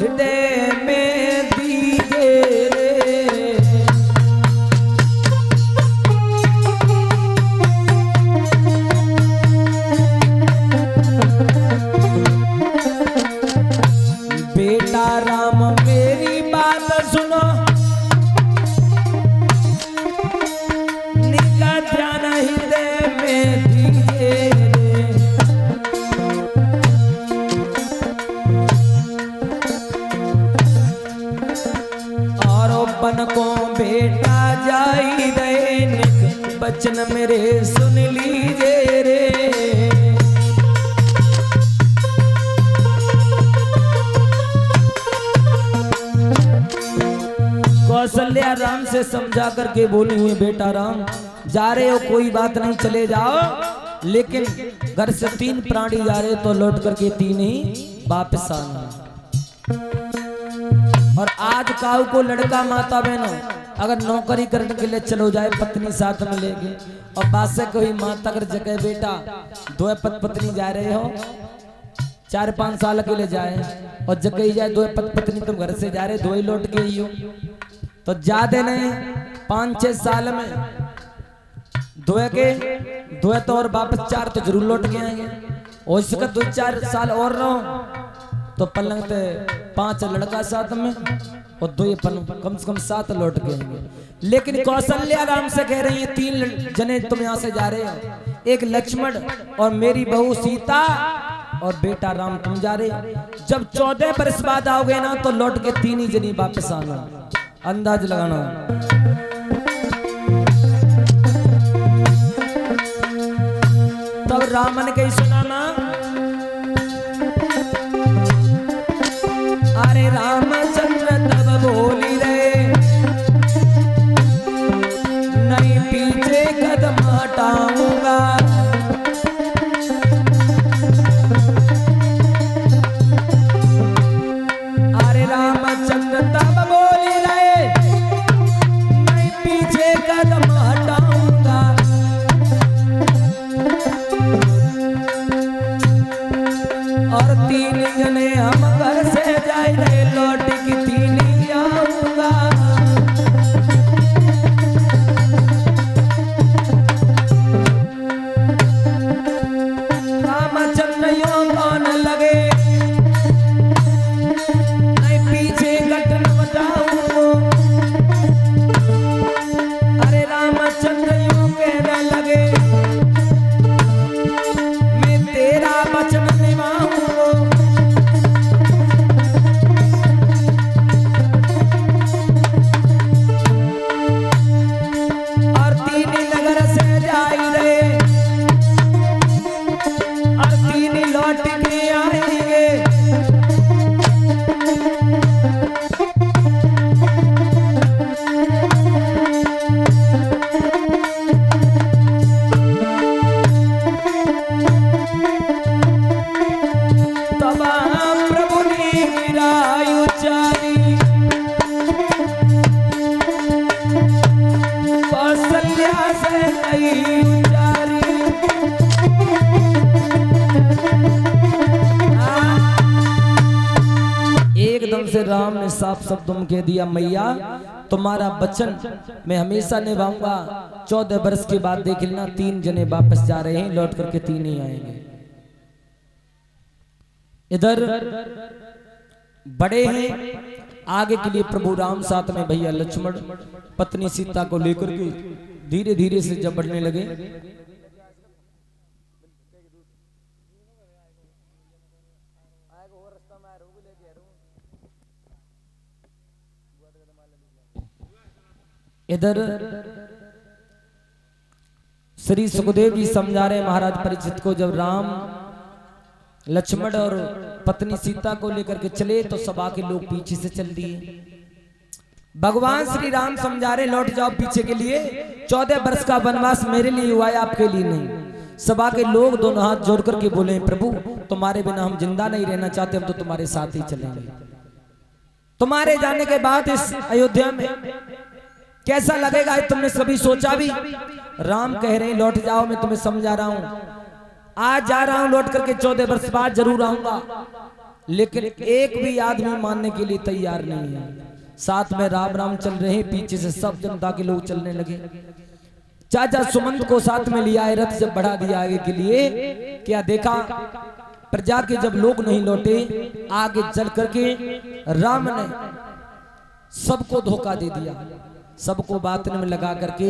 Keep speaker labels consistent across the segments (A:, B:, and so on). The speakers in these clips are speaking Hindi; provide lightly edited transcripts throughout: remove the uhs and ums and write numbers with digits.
A: हृदय में दीजे रे। बेटा राम मेरी बात सुनो, निका ध्यान हृदय में दीजे रे। और बन को बेटा जाई दैनिक बचन मेरे सुन लीजे रे। कौशल्या राम से समझा करके बोली हुई, बेटा राम जा रहे हो कोई बात नहीं, चले जाओ, लेकिन घर से 3 प्राणी जा रहे तो लौट करके 3 ही वापस आना। और आज काऊ को लड़का माता बहनों अगर नौकरी करने के लिए चलो जाए, पत्नी साथ में लेके, और बात से कोई माता अगर जगह बेटा 2 पत्नी जा रहे हो, 4-5 साल के लिए जाए, और जगह ही जाए 2 पत्नी तुम घर से जा रहे 2 ही लौट के ही हो, तो ज्यादा नहीं 5-6 साल में 2 तो और वापस 4 तो जरूर लौट के आएंगे। और इसका 2-4 साल और रहो तो पलंग पे 5 लड़का साथ में और 2 कम से कम 7 लौट के आएंगे। लेकिन कौशल्या राम से कह रही है 3 जने तुम यहाँ से जा रहे हो, एक लक्ष्मण और मेरी बहू सीता और बेटा राम तुम जा रहे। जब 14 बरस बाद आओगे ना तो लौट के 3 ही जनी वापस आना, अंदाज लगाना। तब राम ने कही सुना ना, अरे रामचंद्र तब बोली रे, नहीं पीछे कदम हटाऊंगा। अरे रामचंद्र तब बोली रे, नहीं पीछे कदम हटाऊंगा। और 3 जने हम घर से जाए रे, लौट के 3 ही आऊंगा। रामचंद्र यूं कौन लगे, नहीं पीछे घटन बताऊं। अरे रामचंद्र यूं कहने लगे, मैं तेरा वचन निभाऊं। और 3 नगर से जाई रहे और 3 लौट के आएंगे। तब प्रभु ने गिराई उचारी, कौशल्या से नहीं उचारी। एकदम से राम ने साफ शब्दों में कह दिया, मैया तुम्हारा वचन मैं हमेशा निभाऊंगा। 14 बरस के बाद देख लेना 3 जने वापस जा रहे हैं, लौट करके 3 ही आएंगे। इधर बड़े हैं, आगे के लिए प्रभु राम साथ में भैया लक्ष्मण पत्नी सीता को लेकर के धीरे धीरे से जब बढ़ने लगे। इधर श्री सुखदेव जी समझा रहे महाराज परीक्षित को, जब राम लक्ष्मण और पत्नी सीता को लेकर के चले तो सभा के लोग पीछे से चल दिए। भगवान श्री राम समझा रहे लौट जाओ पीछे के लिए, 14 वर्ष का वनवास मेरे लिए हुआ है, आपके लिए नहीं। सभा के लोग दोनों हाथ जोड़ करके बोले, प्रभु तुम्हारे बिना हम जिंदा नहीं रहना चाहते, हम तो तुम्हारे साथ ही चलेंगे। तुम्हारे जाने के बाद इस अयोध्या में कैसा लगेगा तुमने सभी सोचा भी? राम कह रहे हैं लौट जाओ, मैं तुम्हें समझा रहा हूं, आज जा रहा हूं, लौट करके 14 वर्ष बाद जरूर आऊंगा। लेकिन एक भी आदमी मानने के लिए तैयार नहीं है। साथ में राम राम चल रहे हैं, पीछे से सब जनता के लोग चलने लगे। चाचा सुमंत को साथ में लिया है, रथ जब बढ़ा दिया आगे के लिए, क्या देखा प्रजा के जब लोग नहीं लौटे, आगे चल करके राम ने सबको धोखा दे दिया, सबको बात में लगा करके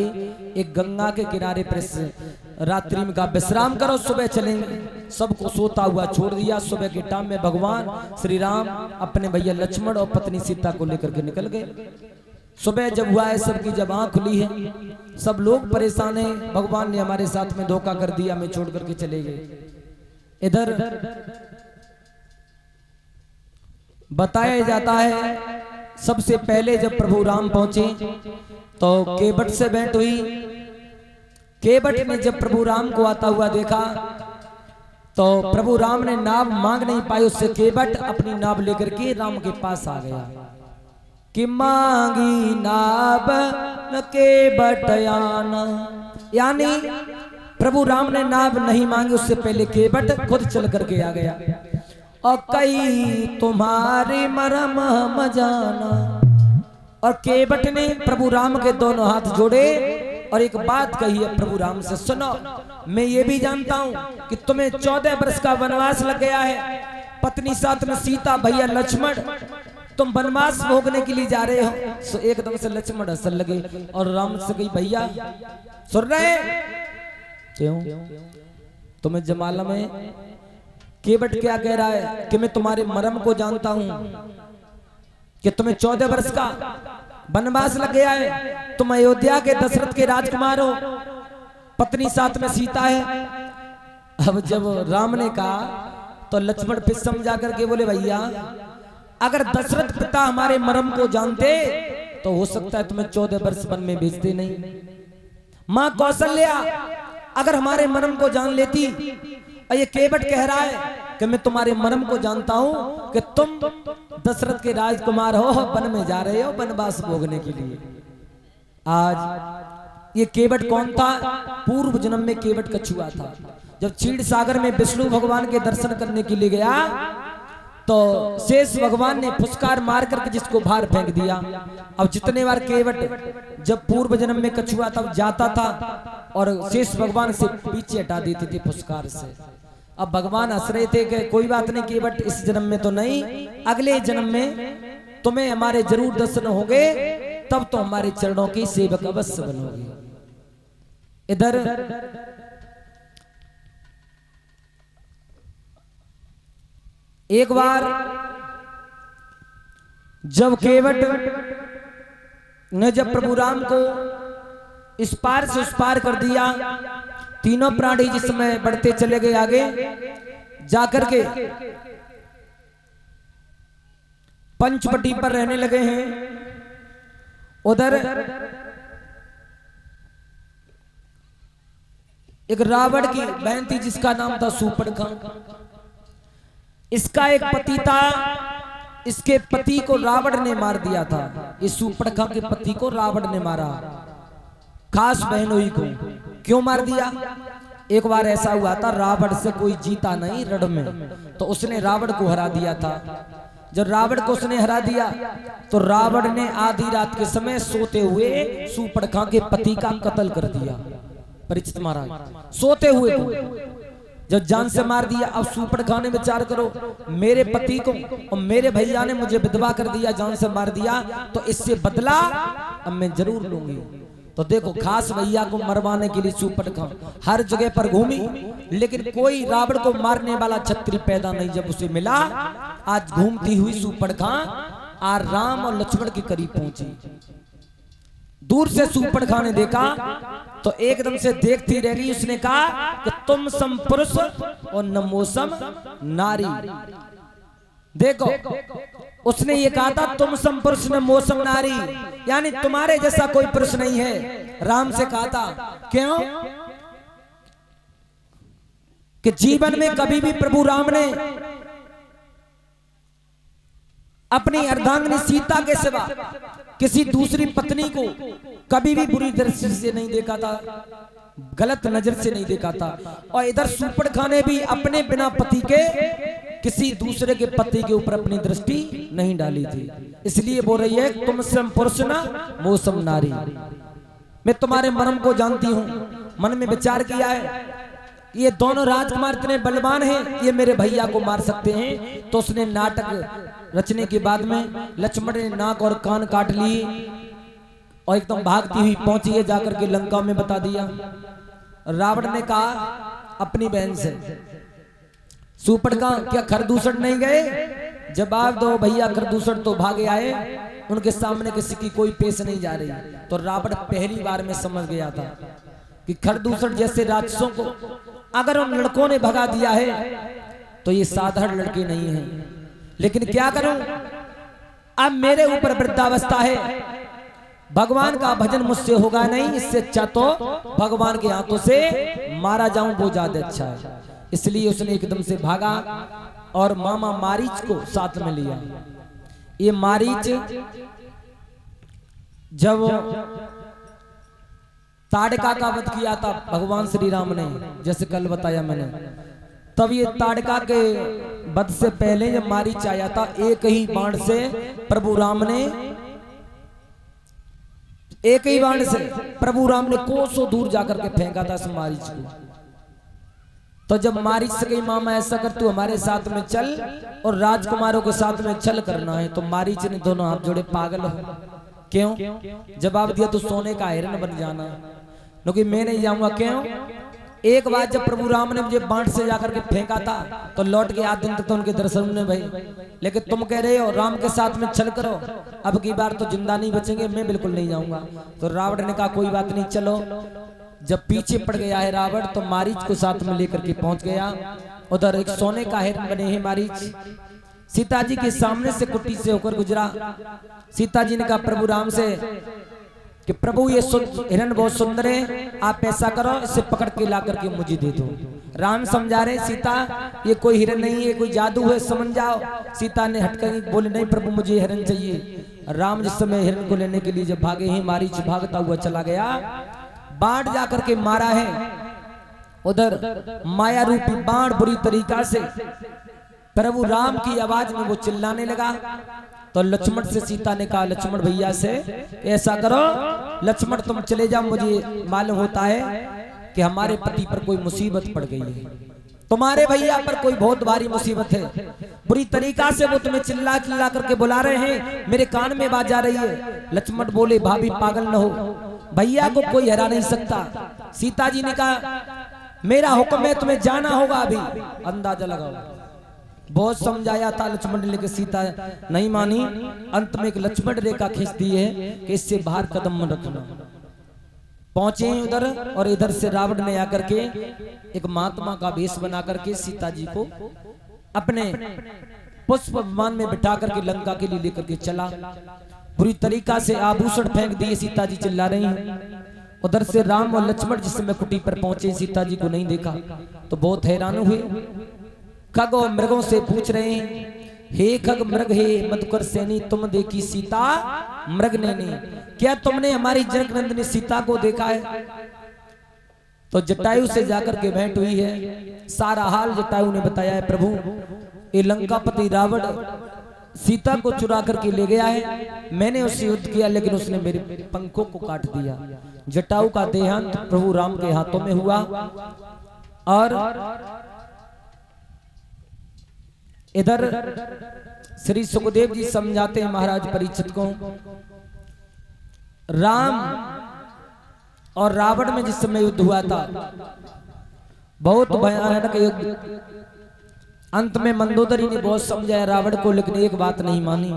A: एक गंगा के किनारे पर रात्रि में का विश्राम करो, सुबह चलेंगे। सबको सोता हुआ छोड़ दिया। सुबह के टाइम में भगवान श्री राम अपने भैया लक्ष्मण और पत्नी सीता को लेकर के निकल गए। सुबह जब हुआ है, सबकी जब आंख खुली है, सब लोग परेशान हैं, भगवान ने हमारे साथ में धोखा कर दिया, हमें छोड़ करके चले गए। इधर बताया जाता है सबसे पहले जब प्रभु राम पहुंचे तो केवट से भेंट हुई। केवट ने जब प्रभु राम को आता हुआ देखा तो प्रभु राम ने नाव मांग नहीं पाई, उससे केवट अपनी नाव लेकर के राम के पास आ गया कि मांगी नाव न केवट आना, यानी प्रभु राम ने नाव नहीं मांगी, उससे पहले केवट खुद चल करके आ गया। और कई तुम्हारी मरम मजाना, और केवट ने प्रभु राम के दोनों हाथ जोड़े और एक बात कही है प्रभु राम से, सुनो मैं ये भी जानता हूं कि तुम्हें 14 वर्ष का वनवास लग गया है, पत्नी साथ में सीता, भैया लक्ष्मण, तुम वनवास भोगने के लिए जा रहे हो। सो एकदम से लक्ष्मण हंसने लगे और राम से कही भैया सुन रहे क्यों, तुम्हें जमाला में केवट क्या कह रहा है कि मैं तुम्हारे मरम को जानता हूं कि तुम्हें 14 वर्ष का वनवास लग गया है, तुम अयोध्या के दशरथ के राजकुमार हो, पत्नी साथ में सीता है। अब जब राम ने कहा तो लक्ष्मण फिर समझा करके बोले भैया अगर दशरथ पिता हमारे मरम को जानते तो हो सकता है तुम्हें 14 वर्ष वन में भेजते नहीं। मां कौशल्या अगर हमारे मरम को जान लेती, और ये केवट कह रहा है कि मैं तुम्हारे मरम को जानता हूं कि तुम दशरथ के राजकुमार हो, वन में जा रहे हो वनवास भोगने के लिए। आज ये केवट कौन था? पूर्व जन्म में केवट कछुआ था। जब क्षीर सागर में विष्णु भगवान के दर्शन करने के लिए गया तो शेष भगवान ने फुसकार मार करके जिसको बाहर फेंक दिया। अब जितने बार केवट जब पूर्व जन्म में कछुआ तब जाता था और शेष भगवान से पीछे हटा देते थे फुसकार से। अब भगवान हंस रहे थे कि कोई बात नहीं केवट, इस जन्म में तो नहीं, अगले जन्म में तुम्हें हमारे जरूर दर्शन होंगे, तब तो हमारे चरणों की सेवक अवश्य बनोगे। इधर एक बार जब केवट ने जब प्रभु राम को इस पार से उस पार कर दिया, तीनों प्राणी जिस समय बढ़ते चले गए आगे जाकर के पंचवटी पर रहने लगे हैं। उधर एक रावण की बहन थी जिसका नाम था सूर्पणखा। इसका एक पति था, इसके पति को रावण ने मार दिया था। इस सूर्पणखा के पति को रावण ने मारा, खास बहनोई को। क्यों मार दिया? एक बार ऐसा हुआ था रावण से कोई जीता नहीं रण में, तो उसने रावण को हरा दिया था। जब रावण को उसने हरा दिया तो रावण ने आधी रात के समय सोते हुए सूर्पणखा के पति का कत्ल कर दिया। परीक्षित महाराज सोते हुए को जब जान से मार दिया। अब सूर्पणखा ने विचार करो, मेरे पति को और मेरे भैया ने मुझे विधवा कर दिया, जान से मार दिया, तो इससे बदला अब मैं जरूर लूंगी। तो देखो खास भैया को मरवाने के लिए सूर्पणखा हर जगह पर घूमी, लेकिन कोई रावण को मारने वाला छत्री पैदा नहीं। जब उसे मिला, आज घूमती हुई सूर्पणखा आज राम और लक्ष्मण के करीब पहुंची। दूर से सूर्पणखा ने देखा तो एकदम से देखती रह गई। उसने कहा कि तुम सम पुरुष और नमोसम नारी। देखो उसने ये कहा था तुम सम पुरुष नमोसम नारी, यानी तुम्हारे जैसा कोई पुरुष नहीं है। राम से कहा था क्यों? कि जीवन में कभी भी प्रभु राम ने अपनी अर्धांगिनी सीता के सिवा किसी दूसरी पत्नी को कभी भी बुरी दृष्टि से नहीं देखा था, गलत नजर से नहीं देखा था। और इधर सूर्पणखा ने भी अपने बिना पति के किसी दूसरे के पति के ऊपर अपनी दृष्टि नहीं डाली थी। इसलिए बोल रही है तुम सम पुरुष ना मौसम नारी, मैं तुम्हारे मर्म को जानती हूँ। मन में विचार किया है ये दोनों राजकुमार इतने बलवान हैं, ये मेरे भैया को मार सकते हैं। तो उसने नाटक रचने के बाद में लक्ष्मण ने नाक और कान काट लिए और एकदम भागती हुई पहुंची है, जाकर के लंका में बता दिया। रावण ने कहा अपनी बहन से, सुपड़का क्या खरदूषण नहीं गए? जवाब दो भैया, खरदूषण तो भागे आए, उनके सामने किसी की कोई पेश नहीं जा रही। तो रावण पहली बार में समझ गया था कि खरदूषण जैसे राक्षसों को अगर उन लड़कों ने भगा दिया है तो ये साधारण लड़के नहीं हैं। लेकिन क्या करूं, अब मेरे ऊपर वृद्धावस्था है, भगवान का भजन मुझसे होगा नहीं, इससे अच्छा तो भगवान के हाथों से मारा जाऊं वो ज्यादा अच्छा है। इसलिए उसने एकदम से भागा और मामा मारीच को साथ में लिया। ये मारीच जब ताड़का का वध किया था भगवान श्री राम ने, जैसे कल बताया मैंने, तब ये ताड़का के वध से पहले जब मारीच आया था, एक ही बाण से प्रभु राम ने, एक ही बाण से प्रभु राम ने कोसों दूर जाकर के फेंका था इस मारीच को। तो जब मारीच से कही मामा ऐसा कर, तू हमारे साथ में चल और राजकुमारों के साथ में छल करना है, तो मारीच ने दोनों हाथ जोड़े, पागल हो क्यों? जवाब दिया तू सोने का हिरण बन जाना, क्योंकि मैं नहीं जाऊंगा। क्यों? एक बार जब प्रभु राम ने मुझे बाण से जाकर के फेंका था तो लौट के 8 दिन तक तो उनके दर्शन ने भाई, लेकिन तुम कह रहे हो राम के साथ में छल करो, अब की बार तो जिंदा नहीं बचेंगे, मैं बिल्कुल नहीं जाऊंगा। तो रावण ने कहा कोई बात नहीं चलो। जब पीछे पड़ गया है रावण तो मारीच को साथ में लेकर के पहुंच गया। उधर एक सोने का हिरण बने हैं मारीच, सीता जी के सामने से कुटी से होकर गुजरा। सीता जी ने कहा प्रभु राम से कि प्रभु ये हिरण बहुत सुंदर है, आप ऐसा करो इसे पकड़ के ला करके मुझे दे दो। राम समझा रहे सीता ये कोई हिरण नहीं है, कोई जादू है, समझ जाओ। सीता ने हटकर बोले नहीं प्रभु मुझे हिरण चाहिए। राम जिस समय हिरण को लेने के लिए जब भागे हैं, मारीच भागता हुआ चला गया, बाण जाकर के मारा है। उधर माया रूपी बाण बुरी तरीका से प्रभु राम की आवाज में वो चिल्लाने लगा। तो लक्ष्मण से सीता ने कहा लक्ष्मण भैया से ऐसा करो, लक्ष्मण तुम चले जाओ, मुझे मालूम होता है कि हमारे पति पर कोई मुसीबत पड़ गई है, तुम्हारे भैया पर कोई बहुत भारी मुसीबत है, बुरी तरीका से वो तुम्हें चिल्ला चिल्ला करके बुला रहे हैं, मेरे कान में बात जा रही है। लक्ष्मण बोले भाभी पागल न हो, भैया को कोई हरा नहीं सकता। सीता जी ने कहा मेरा हुक्म है, तुम्हें जाना होगा अभी। अंदाजा लगाओ, बहुत समझाया था लक्ष्मण ने, लेकिन सीता नहीं मानी। अंत में एक लक्ष्मण रेखा खींचती है कि इससे बाहर कदम मत रखना। पहुंचे उधर और इधर से रावण ने आकर के एक महात्मा का वेश बना करके सीता जी को अपने पुष्प विमान में बिठा करके लंका के लिए लेकर के चला। बुरी तरीका से आभूषण फेंक दिए, सीता जी चिल्ला रही हैं। उधर से राम और लक्ष्मण जिस समय कुटी पर पहुंचे, सीता जी को नहीं देखा तो बहुत हैरान हुए। खग और मृगों से पूछ रहे हैं, हे खग मृग हे मधुकर सैनी, तुम देखी सीता मृग ने क्या तुमने हमारी जनक नंदिनी सीता को देखा है? तो जटायु से जाकर के भेंट हुई है, सारा हाल जटायु ने बताया है। प्रभु ये लंकापति रावण सीता को चुरा करके ले गया है, मैंने उससे युद्ध किया लेकिन उसने मेरे पंखों को काट दिया। जटायु का देहांत प्रभु राम के हाथों में हुआ। और इधर श्री सुखदेव जी समझाते हैं महाराज परीक्षित को, राम और रावण में जिस समय युद्ध हुआ था बहुत भयानक युद्ध। अंत में मंदोदरी ने बहुत समझाया रावण को, लेकिन एक बात नहीं मानी।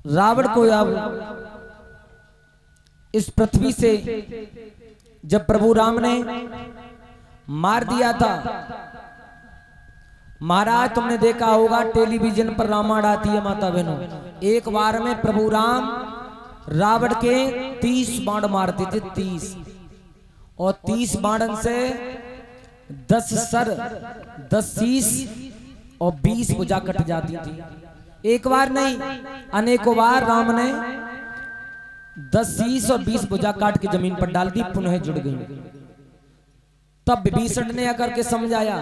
A: रावण को अब इस पृथ्वी से जब प्रभु राम ने मार दिया था, महाराज तुमने देखा होगा टेलीविजन पर रामायण आती है माता बहनों, एक बार में प्रभु राम रावण के 30 बाण मारते थे, 30, और 30 बाणन से 10 सर 10 शीश और 20 भुजा कट जाती थी। एक बार नहीं अनेकों बार राम ने 10 शीश और 20 भुजा काट के जमीन पर डाल दी, पुनः जुड़ गई। तब विभीषण ने आकर के समझाया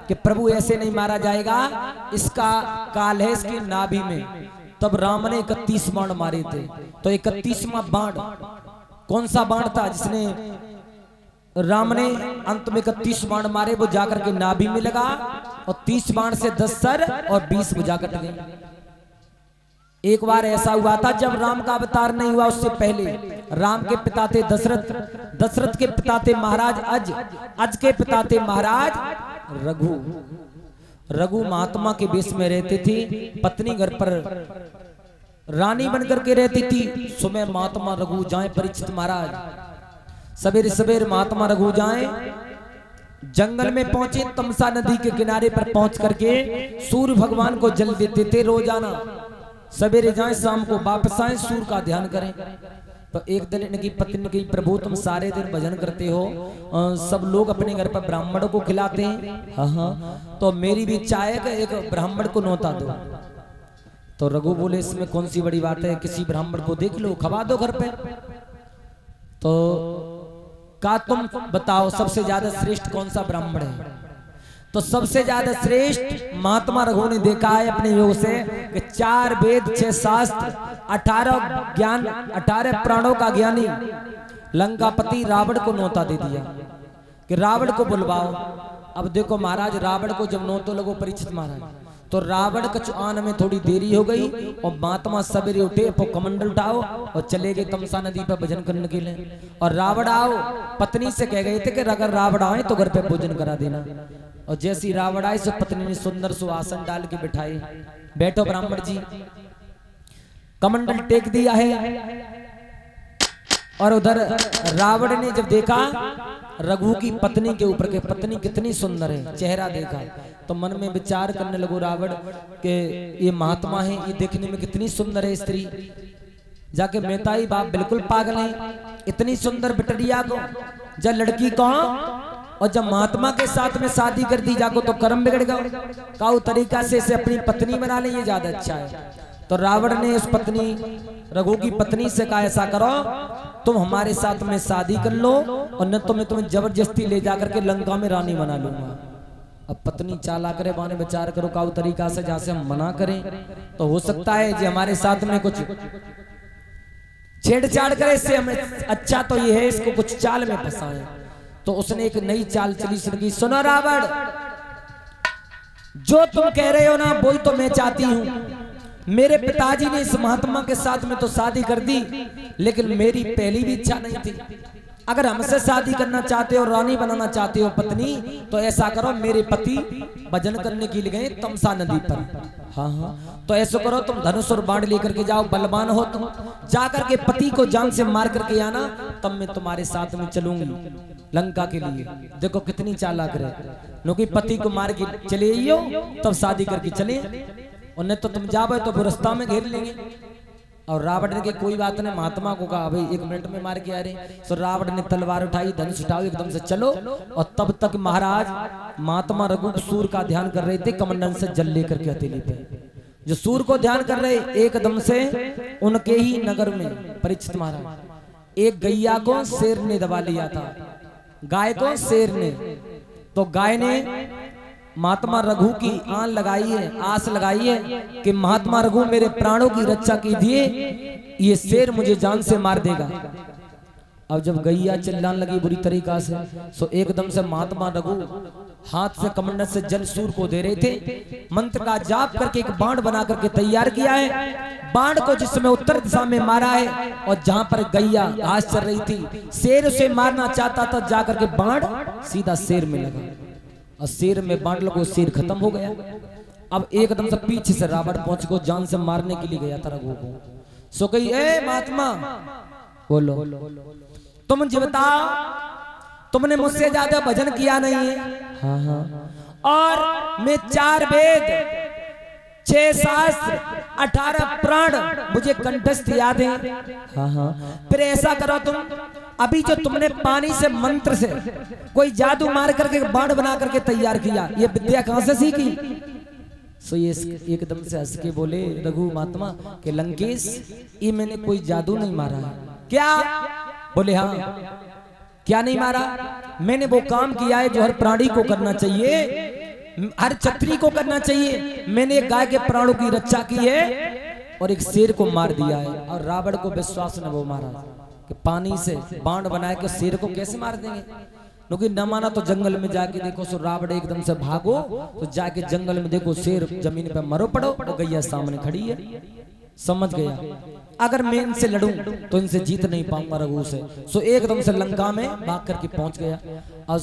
A: कि प्रभु ऐसे नहीं मारा जाएगा, इसका काल है इसकी नाभि में। तब राम ने 31 बाण मारे थे। तो 31वां बाण कौन सा बाण था जिसने राम ने अंत में 31 बाण मारे, वो जाकर के नाभि में लगा और 30 बाण से 10 सर और 20 भुजा कट गई। एक बार ऐसा हुआ था जब राम का अवतार नहीं हुआ, उससे पहले राम के पिता थे दशरथ, दशरथ के पिता थे महाराज अज, अज के पिता थे महाराज रघु। रघु महात्मा के वेश में रहते थे, पत्नी घर पर रानी बनकर के रहती थी। सुबह महात्मा रघु जाए परीक्षित महाराज, सवेरे सवेरे महात्मा रघु जाए, जंगल में पहुंचे, तमसा नदी के किनारे पर पहुंच करके सूर्य भगवान को जल देते थे रोजाना। सवेरे जाएं शाम को वापस आए, सूर्य का ध्यान करें। तो एक दिन इनकी पत्नी ने कही, प्रभु तुम सारे दिन भजन करते हो, सब लोग अपने घर पर ब्राह्मणों को खिलाते हैं, हाँ तो मेरी भी इच्छा है कि एक ब्राह्मण को न्योता दो। तो रघु बोले इसमें कौन सी बड़ी बात है, किसी ब्राह्मण को देख लो खवा दो घर पे। तो कहा तुम बताओ सबसे ज्यादा श्रेष्ठ कौन सा ब्राह्मण है। तो सबसे ज्यादा श्रेष्ठ महात्मा रघु ने देखा है अपने योग से कि 4 वेद 6 शास्त्र 18 ज्ञान 18 प्राणों का ज्ञानी लंकापति रावण को न्योता दे दिया कि रावण को बुलवाओ। अब देखो महाराज, रावण को जब न्योता लगो परीक्षित महाराज, तो रावण कछु आने में थोड़ी देरी हो गई और महात्मा सवेरे उठे, कमंडल उठाओ और चले गए तमसा नदी पर भजन करने के लिए। और रावण आओ पत्नी से कह गए थे कि अगर रावण आए तो घर पे भोजन करा देना। और जैसी रावण आए सो पत्नी ने सुंदर सुआसन डाल के बिठाए, बैठो ब्राह्मण जी, कमंडल टेक दिया है। और उधर रावण ने जब देखा रघु की पत्नी के ऊपर के पत्नी कितनी सुंदर है, चेहरा देखा तो मन में विचार करने लगो रावण के ये महात्मा है, ये देखने में कितनी सुंदर है स्त्री। जाके मेहताई बाप बिल्कुल पागल है, इतनी सुंदर बिटरिया को जब लड़की को और जब महात्मा के साथ में शादी कर दी जाको तो कर्म बिगड़ गया। काउ तरीका से इसे अपनी पत्नी बना ले, ये ज्यादा अच्छा है। तो रावण ने उस पत्नी रघु की पत्नी से कहा ऐसा करो तुम हमारे साथ में शादी कर लो और न तो मैं तुम्हें जबरदस्ती ले जाकर के लंका में रानी बना लूंगा। अब पत्नी चाला करे बाने विचार करो काउ तरीका से जैसे हम मना करें तो हो सकता है जी हमारे साथ में कुछ छेड़छाड़ करे, इससे हमें अच्छा तो ये है इसको कुछ चाल में फंसाएं। तो उसने एक नई चाल चली शुरू की, सुनो रावण जो तुम कह रहे हो ना वही तो मैं चाहती हूं। मेरे पिताजी ने इस महात्मा के साथ में तो शादी कर दी, लेकिन मेरी पहली भी इच्छा नहीं थी। अगर हमसे शादी करना चाहते हो, रानी बनाना चाहते हो पत्नी, तो ऐसा करो मेरे पति भजन करने के लिए गए तमसा नदी पर, हाँ तो ऐसा करो तुम धनुष और बाण लेकर के जाओ, बलवान हो तुम, जाकर के पति को जान से मार करके आना, तब मैं तुम्हारे साथ में चलूंगी लंका के लिए। देखो कितनी चालाक रहे, क्योंकि पति को मार के चले आइयो तब शादी करके चले, और नहीं तो तुम जाओ तो वो रास्ता में घेर लेंगे। और रावण ने कोई बात नहीं, महात्मा को कहा भाई 1 मिनट में मार के आ रहे। तो रावण ने तलवार उठाई, धनुष उठाओ, एकदम से चलो। और तब तक महाराज महात्मा रघु सूर्य का ध्यान कर रहे थे, कमंडल से जल लेकर के हथेली पे जो सूर्य को ध्यान कर रहे, एकदम से उनके ही नगर में परीक्षित महाराज एक गैया को शेर ने दबा लिया था, गाय को शेर ने। तो गाय ने महात्मा रघु की आन लगाई है, आस लगाई है कि महात्मा रघु मेरे प्राणों की रक्षा कीजिए, ये शेर मुझे जान से मार देगा। अब जब गैया चिल्लाने लगी बुरी तरीका से, तो एकदम से महात्मा रघु हाथ से कमंडल से जल सूर्य को दे रहे थे, मंत्र का जाप करके एक बाण बना करके तैयार किया है। बाण को जिसमें उत्तर दिशा में मारा है, और जहां पर गैया घास चल रही थी, शेर उसे मारना चाहता था, जाकर के बाण सीधा शेर में लगा और शेर में बाण लगो, शेर खत्म हो गया। अब एकदम से पीछे से रावण पहुंच को जान से मारने के लिए गया था रघु को। सो कही ए महात्मा बोलो, तुम जीवता, तुमने मुझसे ज्यादा भजन किया नहीं है, हाँ और मैं 4 वेद 6 शास्त्र 18 प्राण मुझे कंठस्थ याद है, हाँ फिर ऐसा करो तुम अभी जो तुमने पानी से मंत्र से कोई जादू मार करके बाण बना करके तैयार किया, ये विद्या कहां से सीखी? सो ये एकदम से हंस के बोले रघु महात्मा के लंकेश, ये मैंने कोई जादू नहीं मारा है। क्या? बोले हाँ। क्या नहीं मारा? मैंने वो काम किया है जो हर प्राणी को करना चाहिए, हर क्षत्रिय को करना चाहिए। मैंने एक गाय के प्राणों की रक्षा की है और एक शेर को मार दिया है। और रावण को विश्वास न वो मारा कि पानी से बांध बनाए के शेर को कैसे मार देंगे, क्योंकि न माना तो जंगल में जाके देखो सो रावण एकदम से भागो तो जाके जंगल में देखो शेर जमीन पे मरो पड़ो तो गैया सामने खड़ी है। समझ गया, अगर मैं इनसे लड़ूं तो इनसे जीत नहीं पाऊंगा रघु से। सो एकदम से लंका में भाग करके पहुंच गया। और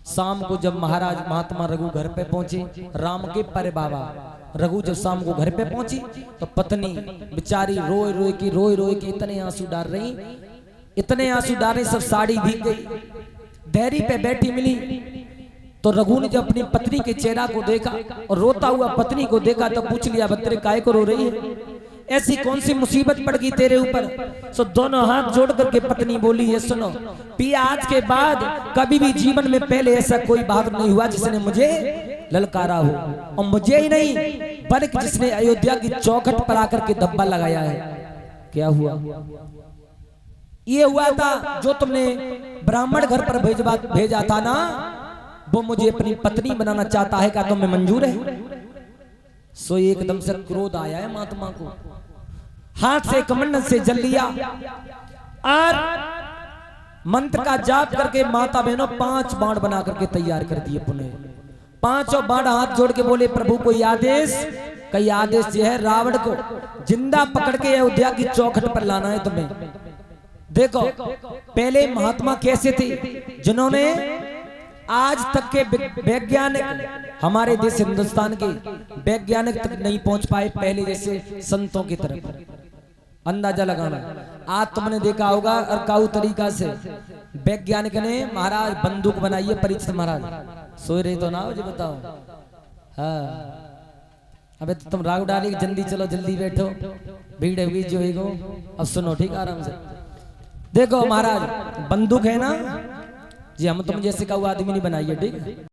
A: शाम को जब महाराज महात्मा रघु घर पे पहुंचे, राम के परे बाबा रघु जब शाम को घर पे पहुंची तो पत्नी बेचारी रोए रोए के इतने आंसू डाल रही, इतने आंसू डाल रही, सब साड़ी भीग गई। डेयरी पे बैठी मिली तो रघु ने जब अपनी पत्नी के चेहरा को देखा और रोता हुआ पत्नी को देखा तो पूछ लिया, बत्रे काय को रो रही है, ऐसी कौन सी मुसीबत पड़ गई तेरे ऊपर? सो दोनों हाथ जोड़ करके पत्नी बोली है, सुनो पिया, आज के बाद कभी भी जीवन में पहले ऐसा कोई बहादुर नहीं हुआ जिसने मुझे ललकारा हो, और मुझे ही नहीं बल्कि जिसने अयोध्या की चौखट पर आकर के धब्बा लगाया है। क्या हुआ? ये हुआ था जो तुमने ब्राह्मण घर पर भेजा था ना, वो मुझे अपनी पत्नी बनाना चाहता है, क्या तुम्हें मंजूर है? सो एकदम से क्रोध आया है महात्मा को, हाथ से कमंडल से जल लिया और मंत्र का जाप करके माता बहनों 5 बाण बना करके तैयार कर दिए। पुनः 5 बाण हाथ जोड़ के बोले, प्रभु कोई आदेश? कई आदेश ये है, रावण को जिंदा पकड़ के अयोध्या की चौखट पर लाना है तुम्हें। देखो पहले महात्मा कैसे थे, जिन्होंने आज तक के वैज्ञानिक हमारे देश हिंदुस्तान के वैज्ञानिक तक नहीं पहुंच पाए, पहले जैसे संतों की तरफ। अंदाजा लगाना, आज तुमने देखा होगा अरकाऊ तरीका से वैज्ञानिक ने महाराज बंदूक बनाई है। परीक्षित महाराज सोए रहे तो ना हो जी, बताओ। हाँ अबे तो तुम राग डाली, जल्दी चलो जल्दी बैठो, भीड़ हुई जो है। अब सुनो ठीक आराम से। देखो महाराज बंदूक है ना जी, हम तुम जैसे का आदमी नहीं बनाई है, ठीक है।